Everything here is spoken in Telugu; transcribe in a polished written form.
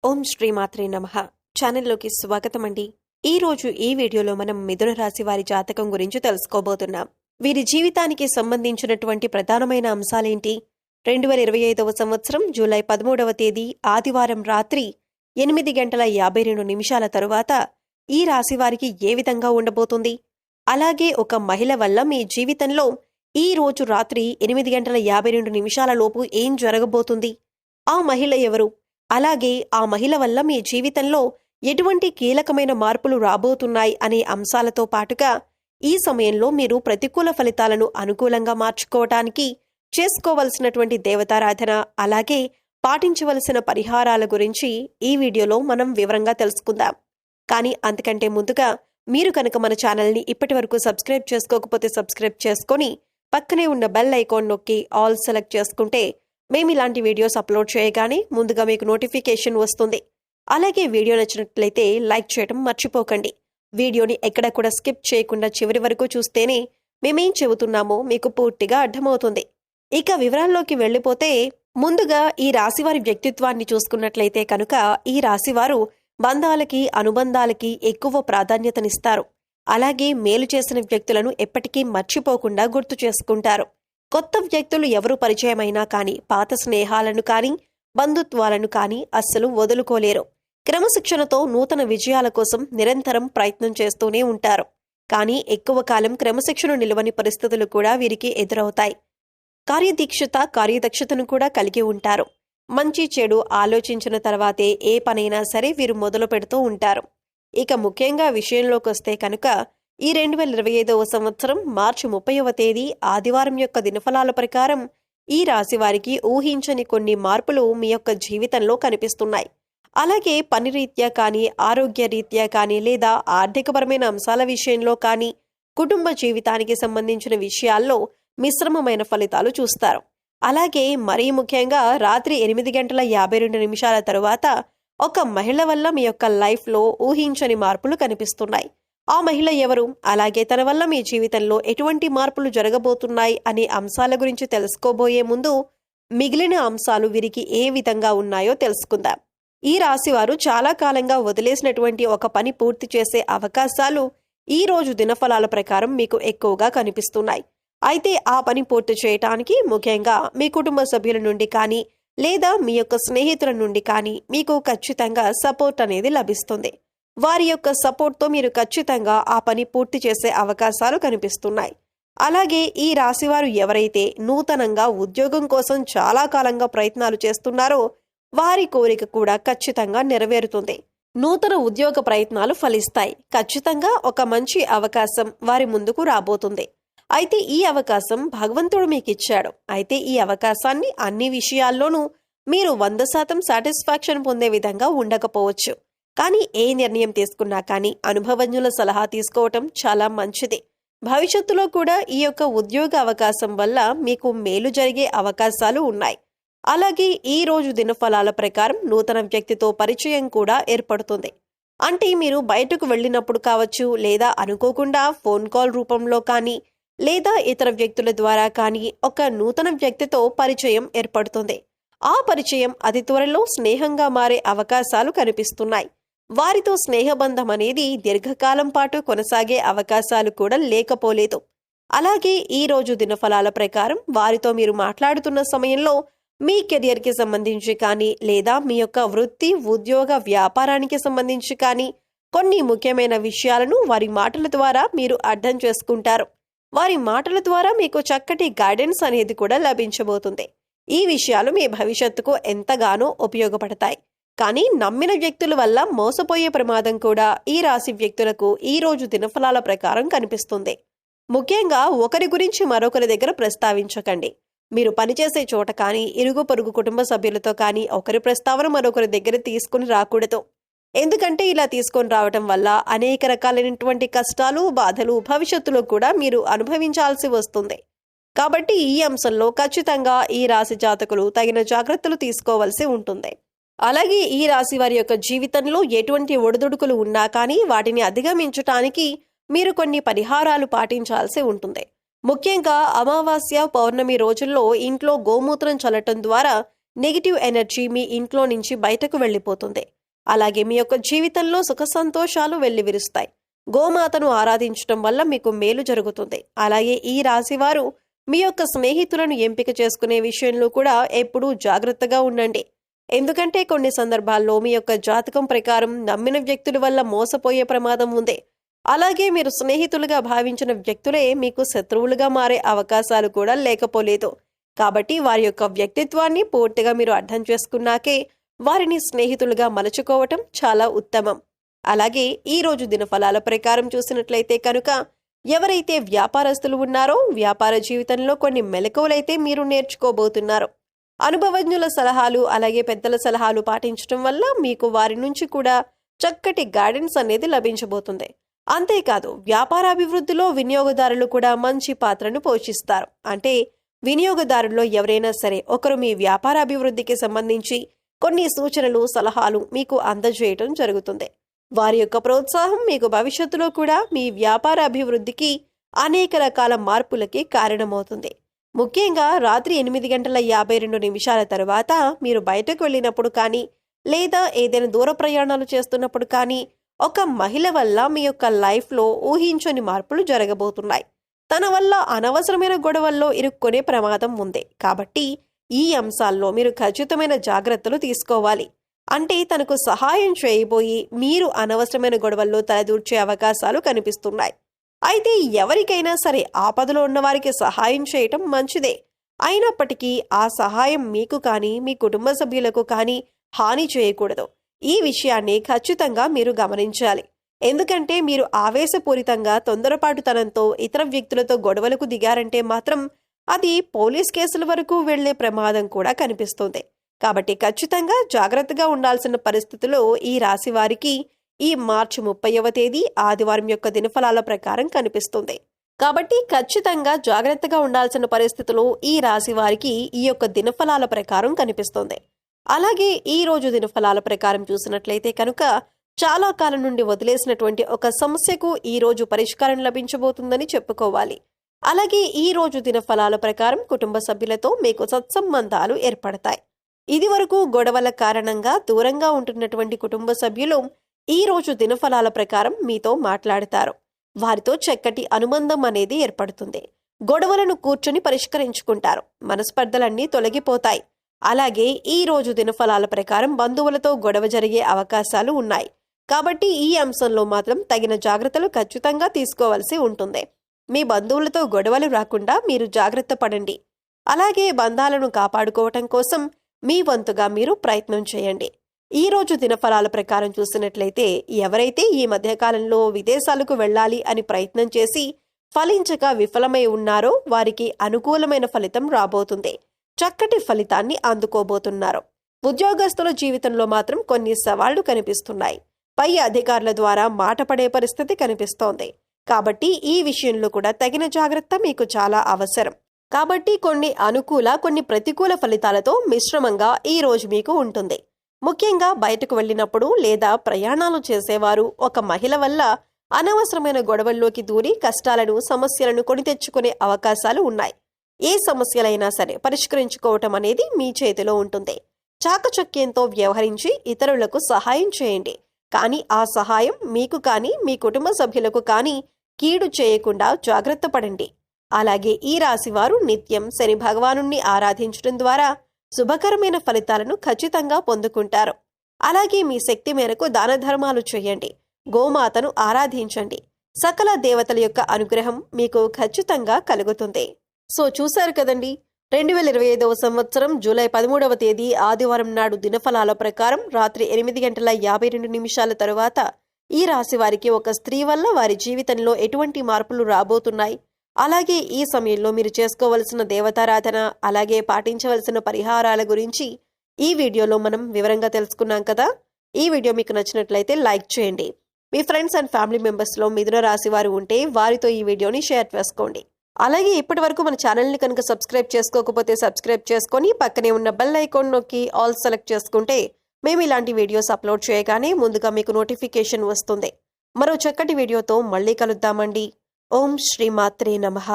ఓం శ్రీ మాత్రే నమః. ఛానల్లోకి స్వాగతం అండి. ఈ రోజు ఈ వీడియోలో మనం మిథున రాశి వారి జాతకం గురించి తెలుసుకోబోతున్నాం. వీరి జీవితానికి సంబంధించినటువంటి ప్రధానమైన అంశాలేంటి? 2025వ సంవత్సరం జూలై 13వ తేదీ ఆదివారం రాత్రి 8:52 తరువాత ఈ రాశి వారికి ఏ విధంగా ఉండబోతుంది? అలాగే ఒక మహిళ వల్ల మీ జీవితంలో ఈ రోజు రాత్రి 8:52 లోపు ఏం జరగబోతుంది? ఆ మహిళ ఎవరు? అలాగే ఆ మహిళ వల్ల మీ జీవితంలో ఎటువంటి కీలకమైన మార్పులు రాబోతున్నాయి అనే అంశాలతో పాటుగా ఈ సమయంలో మీరు ప్రతికూల ఫలితాలను అనుకూలంగా మార్చుకోవటానికి చేసుకోవలసినటువంటి దేవతారాధన, అలాగే పాటించవలసిన పరిహారాల గురించి ఈ వీడియోలో మనం వివరంగా తెలుసుకుందాం. కానీ అంతకంటే ముందుగా మీరు కనుక మన ఛానల్ని ఇప్పటి వరకు సబ్స్క్రైబ్ చేసుకోకపోతే సబ్స్క్రైబ్ చేసుకొని పక్కనే ఉన్న బెల్ ఐకాన్ నొక్కి ఆల్ సెలెక్ట్ చేసుకుంటే మేము ఇలాంటి వీడియోస్ అప్లోడ్ చేయగానే ముందుగా మీకు నోటిఫికేషన్ వస్తుంది. అలాగే వీడియో నచ్చినట్లయితే లైక్ చేయడం మర్చిపోకండి. వీడియోని ఎక్కడ కూడా స్కిప్ చేయకుండా చివరి వరకు చూస్తేనే మేమేం చెబుతున్నామో మీకు పూర్తిగా అర్థమవుతుంది. ఇక వివరాల్లోకి వెళ్ళిపోతే ముందుగా ఈ రాశివారి వ్యక్తిత్వాన్ని చూసుకున్నట్లయితే కనుక ఈ రాశివారు బంధాలకి, అనుబంధాలకి ఎక్కువ ప్రాధాన్యతనిస్తారు. అలాగే మేలు చేసిన వ్యక్తులను ఎప్పటికీ మర్చిపోకుండా గుర్తు చేసుకుంటారు. కొత్త వ్యక్తులు ఎవరు పరిచయమైనా కానీ పాత స్నేహాలను కానీ బంధుత్వాలను కానీ అస్సలు వదులుకోలేరు. క్రమశిక్షణతో నూతన విజయాల కోసం నిరంతరం ప్రయత్నం చేస్తూనే ఉంటారు. కానీ ఎక్కువ కాలం క్రమశిక్షణ నిలవని పరిస్థితులు కూడా వీరికి ఎదురవుతాయి. కార్యదక్షతను కూడా కలిగి ఉంటారు. మంచి చెడు ఆలోచించిన తర్వాతే ఏ పనైనా సరే వీరు మొదలు పెడుతూ ఉంటారు. ఇక ముఖ్యంగా విషయంలోకొస్తే కనుక ఈ 2025వ సంవత్సరం మార్చి 30వ తేదీ ఆదివారం యొక్క దినఫలాల ప్రకారం ఈ రాశి వారికి ఊహించని కొన్ని మార్పులు మీ యొక్క జీవితంలో కనిపిస్తున్నాయి. అలాగే పని రీత్యా కానీ, ఆరోగ్య రీత్యా కానీ, లేదా ఆర్థికపరమైన అంశాల విషయంలో కానీ, కుటుంబ జీవితానికి సంబంధించిన విషయాల్లో మిశ్రమమైన ఫలితాలు చూస్తారు. అలాగే మరీ ముఖ్యంగా రాత్రి 8:52 తరువాత ఒక మహిళ వల్ల మీ యొక్క లైఫ్లో ఊహించని మార్పులు కనిపిస్తున్నాయి. ఆ మహిళ ఎవరు? అలాగే తన వల్ల మీ జీవితంలో ఎటువంటి మార్పులు జరగబోతున్నాయి అనే అంశాల గురించి తెలుసుకోబోయే ముందు మిగిలిన అంశాలు వీరికి ఏ విధంగా ఉన్నాయో తెలుసుకుందాం. ఈ రాశివారు చాలా కాలంగా వదిలేసినటువంటి ఒక పని పూర్తి చేసే అవకాశాలు ఈ రోజు దినఫలాల ప్రకారం మీకు ఎక్కువగా కనిపిస్తున్నాయి. అయితే ఆ పని పూర్తి చేయటానికి ముఖ్యంగా మీ కుటుంబ సభ్యుల నుండి కానీ, లేదా మీ యొక్క స్నేహితుల నుండి కానీ మీకు ఖచ్చితంగా సపోర్ట్ అనేది లభిస్తుంది. వారి యొక్క సపోర్ట్తో మీరు ఖచ్చితంగా ఆ పని పూర్తి చేసే అవకాశాలు కనిపిస్తున్నాయి. అలాగే ఈ రాశివారు ఎవరైతే నూతనంగా ఉద్యోగం కోసం చాలా కాలంగా ప్రయత్నాలు చేస్తున్నారో వారి కోరిక కూడా ఖచ్చితంగా నెరవేరుతుంది. నూతన ఉద్యోగ ప్రయత్నాలు ఫలిస్తాయి. ఖచ్చితంగా ఒక మంచి అవకాశం వారి ముందుకు రాబోతుంది. అయితే ఈ అవకాశం భగవంతుడు మీకు ఇచ్చాడు. అయితే ఈ అవకాశాన్ని అన్ని విషయాల్లోనూ మీరు 100% సాటిస్ఫాక్షన్ పొందే విధంగా ఉండకపోవచ్చు. కానీ ఏ నిర్ణయం తీసుకున్నా కానీ అనుభవజ్ఞుల సలహా తీసుకోవటం చాలా మంచిది. భవిష్యత్తులో కూడా ఈ యొక్క ఉద్యోగ అవకాశం వల్ల మీకు మేలు జరిగే అవకాశాలు ఉన్నాయి. అలాగే ఈ రోజు దినఫలాల ప్రకారం నూతన వ్యక్తితో పరిచయం కూడా ఏర్పడుతుంది. అంటే మీరు బయటకు వెళ్ళినప్పుడు కావచ్చు, లేదా అనుకోకుండా ఫోన్ కాల్ రూపంలో కానీ, లేదా ఇతర వ్యక్తుల ద్వారా కానీ ఒక నూతన వ్యక్తితో పరిచయం ఏర్పడుతుంది. ఆ పరిచయం అతి త్వరలో స్నేహంగా మారే అవకాశాలు కనిపిస్తున్నాయి. వారితో స్నేహబంధం అనేది దీర్ఘకాలం పాటు కొనసాగే అవకాశాలు కూడా లేకపోలేదు. అలాగే ఈ రోజు దినఫలాల ప్రకారం వారితో మీరు మాట్లాడుతున్న సమయంలో మీ కెరియర్కి సంబంధించి కానీ, లేదా మీ యొక్క వృత్తి, ఉద్యోగ, వ్యాపారానికి సంబంధించి కానీ కొన్ని ముఖ్యమైన విషయాలను వారి మాటల ద్వారా మీరు అర్థం చేసుకుంటారు. వారి మాటల ద్వారా మీకు చక్కటి గైడెన్స్ అనేది కూడా లభించబోతుంది. ఈ విషయాలు మీ భవిష్యత్తుకు ఎంతగానో ఉపయోగపడతాయి. కానీ నమ్మిన వ్యక్తుల వల్ల మోసపోయే ప్రమాదం కూడా ఈ రాశి వ్యక్తులకు ఈ రోజు దినఫలాల ప్రకారం కనిపిస్తుంది. ముఖ్యంగా ఒకరి గురించి మరొకరి దగ్గర ప్రస్తావించకండి. మీరు పనిచేసే చోట కానీ, ఇరుగు పొరుగు కుటుంబ సభ్యులతో కానీ ఒకరి ప్రస్తావన మరొకరి దగ్గర తీసుకుని రాకూడదు. ఎందుకంటే ఇలా తీసుకొని రావటం వల్ల అనేక రకాలైనటువంటి కష్టాలు, బాధలు భవిష్యత్తులో కూడా మీరు అనుభవించాల్సి వస్తుంది. కాబట్టి ఈ అంశంలో ఖచ్చితంగా ఈ రాశి జాతకులు తగిన జాగ్రత్తలు తీసుకోవాల్సి ఉంటుంది. అలాగే ఈ రాశి వారి యొక్క జీవితంలో ఎటువంటి ఒడిదుడుకులు ఉన్నా కానీ వాటిని అధిగమించటానికి మీరు కొన్ని పరిహారాలు పాటించాల్సి ఉంటుంది. ముఖ్యంగా అమావాస్య, పౌర్ణమి రోజుల్లో ఇంట్లో గోమూత్రం చల్లటం ద్వారా నెగిటివ్ ఎనర్జీ మీ ఇంట్లో నుంచి బయటకు వెళ్ళిపోతుంది. అలాగే మీ యొక్క జీవితంలో సుఖ సంతోషాలు వెల్లివిరుస్తాయి. గోమాతను ఆరాధించడం వల్ల మీకు మేలు జరుగుతుంది. అలాగే ఈ రాశివారు మీ యొక్క స్నేహితులను ఎంపిక చేసుకునే విషయంలో కూడా ఎప్పుడూ జాగ్రత్తగా ఉండండి. ఎందుకంటే కొన్ని సందర్భాల్లో మీ యొక్క జాతకం ప్రకారం నమ్మిన వ్యక్తుల వల్ల మోసపోయే ప్రమాదం ఉంది. అలాగే మీరు స్నేహితులుగా భావించిన వ్యక్తులే మీకు శత్రువులుగా మారే అవకాశాలు కూడా లేకపోలేదు. కాబట్టి వారి యొక్క వ్యక్తిత్వాన్ని పూర్తిగా మీరు అర్థం చేసుకున్నాకే వారిని స్నేహితులుగా మలుచుకోవటం చాలా ఉత్తమం. అలాగే ఈ రోజు దినఫలాల ప్రకారం చూసినట్లయితే కనుక ఎవరైతే వ్యాపారస్తులు ఉన్నారో వ్యాపార జీవితంలో కొన్ని మెలకువలైతే మీరు నేర్చుకోబోతున్నారు. అనుభవజ్ఞుల సలహాలు అలాగే పెద్దల సలహాలు పాటించడం వల్ల మీకు వారి నుంచి కూడా చక్కటి గైడెన్స్ అనేది లభించబోతుంది. అంతేకాదు వ్యాపారాభివృద్ధిలో వినియోగదారులు కూడా మంచి పాత్రను పోషిస్తారు. అంటే వినియోగదారుల్లో ఎవరైనా సరే ఒకరు మీ వ్యాపార అభివృద్ధికి సంబంధించి కొన్ని సూచనలు సలహాలు మీకు అందజేయటం జరుగుతుంది. వారి యొక్క ప్రోత్సాహం మీకు భవిష్యత్తులో కూడా మీ వ్యాపార అభివృద్ధికి అనేక రకాల మార్పులకి కారణమవుతుంది. ముఖ్యంగా రాత్రి 8:52 తర్వాత మీరు బయటకు వెళ్ళినప్పుడు కానీ లేదా ఏదైనా దూర ప్రయాణాలు చేస్తున్నప్పుడు కానీ ఒక మహిళ వల్ల మీ యొక్క లైఫ్లో ఊహించని మార్పులు జరగబోతున్నాయి. తన వల్ల అనవసరమైన గొడవల్లో ఇరుక్కునే ప్రమాదం ఉంది. కాబట్టి ఈ అంశాల్లో మీరు ఖచ్చితమైన జాగ్రత్తలు తీసుకోవాలి. అంటే తనకు సహాయం చేయబోయి మీరు అనవసరమైన గొడవల్లో తలదూర్చే అవకాశాలు కనిపిస్తున్నాయి. అయితే ఎవరికైనా సరే ఆపదలో ఉన్నవారికి సహాయం చేయటం మంచిదే. అయినప్పటికీ ఆ సహాయం మీకు కానీ మీ కుటుంబ సభ్యులకు కానీ హాని చేయకూడదు. ఈ విషయాన్ని ఖచ్చితంగా మీరు గమనించాలి. ఎందుకంటే మీరు ఆవేశపూరితంగా తొందరపాటుతనంతో ఇతర వ్యక్తులతో గొడవలకు దిగారంటే మాత్రం అది పోలీస్ కేసుల వరకు వెళ్లే ప్రమాదం కూడా కనిపిస్తుంది. కాబట్టి ఖచ్చితంగా జాగ్రత్తగా ఉండాల్సిన పరిస్థితుల్లో ఈ రాశి వారికి ఈ మార్చి 30వ తేదీ ఆదివారం యొక్క దినఫలాల ప్రకారం కనిపిస్తుంది. కాబట్టి ఖచ్చితంగా జాగ్రత్తగా ఉండాల్సిన పరిస్థితుల్లో ఈ రాశి వారికి ఈ యొక్క దినఫలాల ప్రకారం కనిపిస్తుంది. అలాగే ఈ రోజు దినఫలాల ప్రకారం చూసినట్లయితే కనుక చాలా కాలం నుండి వదిలేసినటువంటి ఒక సమస్యకు ఈ రోజు పరిష్కారం లభించబోతుందని చెప్పుకోవాలి. అలాగే ఈ రోజు దినఫలాల ప్రకారం కుటుంబ సభ్యులతో మీకు సత్సంబంధాలు ఏర్పడతాయి. ఇది వరకు గొడవల కారణంగా దూరంగా ఉంటున్నటువంటి కుటుంబ సభ్యులు ఈ రోజు దినఫలాల ప్రకారం మీతో మాట్లాడతారు. వారితో చక్కటి అనుబంధం అనేది ఏర్పడుతుంది. గొడవలను కూర్చొని పరిష్కరించుకుంటారు. మనస్పర్ధలన్నీ తొలగిపోతాయి. అలాగే ఈ రోజు దినఫలాల ప్రకారం బంధువులతో గొడవ జరిగే అవకాశాలు ఉన్నాయి. కాబట్టి ఈ అంశంలో మాత్రం తగిన జాగ్రత్తలు ఖచ్చితంగా తీసుకోవాల్సి ఉంటుంది. మీ బంధువులతో గొడవలు రాకుండా మీరు జాగ్రత్త పడండి. అలాగే బంధాలను కాపాడుకోవటం కోసం మీ వంతుగా మీరు ప్రయత్నం చేయండి. ఈ రోజు దినఫలాల ప్రకారం చూసినట్లయితే ఎవరైతే ఈ మధ్యకాలంలో విదేశాలకు వెళ్ళాలి అని ప్రయత్నం చేసి ఫలించక విఫలమై ఉన్నారో వారికి అనుకూలమైన ఫలితం రాబోతుంది. చక్కటి ఫలితాన్ని అందుకోబోతున్నారు. ఉద్యోగస్తుల జీవితంలో మాత్రం కొన్ని సవాళ్లు కనిపిస్తున్నాయి. పై అధికారుల ద్వారా మాట పడే పరిస్థితి కనిపిస్తోంది. కాబట్టి ఈ విషయంలో కూడా తగిన జాగ్రత్త మీకు చాలా అవసరం. కాబట్టి కొన్ని అనుకూల కొన్ని ప్రతికూల ఫలితాలతో మిశ్రమంగా ఈ రోజు మీకు ఉంటుంది. ముఖ్యంగా బయటకు వెళ్ళినప్పుడు లేదా ప్రయాణాలు చేసేవారు ఒక మహిళ వల్ల అనవసరమైన గొడవల్లోకి దూరి కష్టాలను సమస్యలను కొని తెచ్చుకునే అవకాశాలు ఉన్నాయి. ఏ సమస్యలైనా సరే పరిష్కరించుకోవటం అనేది మీ చేతిలో ఉంటుంది. చాకచక్యంతో వ్యవహరించి ఇతరులకు సహాయం చేయండి. కానీ ఆ సహాయం మీకు కానీ మీ కుటుంబ సభ్యులకు కానీ కీడు చేయకుండా జాగ్రత్త పడండి. అలాగే ఈ రాశివారు నిత్యం శని భగవానుణ్ణి ఆరాధించడం ద్వారా శుభకరమైన ఫలితాలను ఖచ్చితంగా పొందుకుంటారు. అలాగే మీ శక్తి మేరకు దాన ధర్మాలు చేయండి. గోమాతను ఆరాధించండి. సకల దేవతల యొక్క అనుగ్రహం మీకు ఖచ్చితంగా కలుగుతుంది. సో చూశారు కదండి, 2025వ సంవత్సరం జూలై 13వ తేదీ ఆదివారం నాడు దినఫలాల ప్రకారం రాత్రి 8:52 తరువాత ఈ రాశి వారికి ఒక స్త్రీ వల్ల వారి జీవితంలో ఎటువంటి మార్పులు రాబోతున్నాయి, అలాగే ఈ సమయంలో మీరు చేసుకోవలసిన దేవతారాధన అలాగే పాటించవలసిన పరిహారాల గురించి ఈ వీడియోలో మనం వివరంగా తెలుసుకున్నాం కదా. ఈ వీడియో మీకు నచ్చినట్లయితే లైక్ చేయండి. మీ ఫ్రెండ్స్ అండ్ ఫ్యామిలీ మెంబర్స్లో మిథున రాశి వారు ఉంటే వారితో ఈ వీడియోని షేర్ చేసుకోండి. అలాగే ఇప్పటి వరకు మన ఛానల్ని కనుక సబ్స్క్రైబ్ చేసుకోకపోతే సబ్స్క్రైబ్ చేసుకొని పక్కనే ఉన్న బెల్ ఐకాన్ నొక్కి ఆల్ సెలెక్ట్ చేసుకుంటే మేము ఇలాంటి వీడియోస్ అప్లోడ్ చేయగానే ముందుగా మీకు నోటిఫికేషన్ వస్తుంది. మరో చక్కటి వీడియోతో మళ్ళీ కలుద్దామండి. ఓం శ్రీ మాత్రే నమః.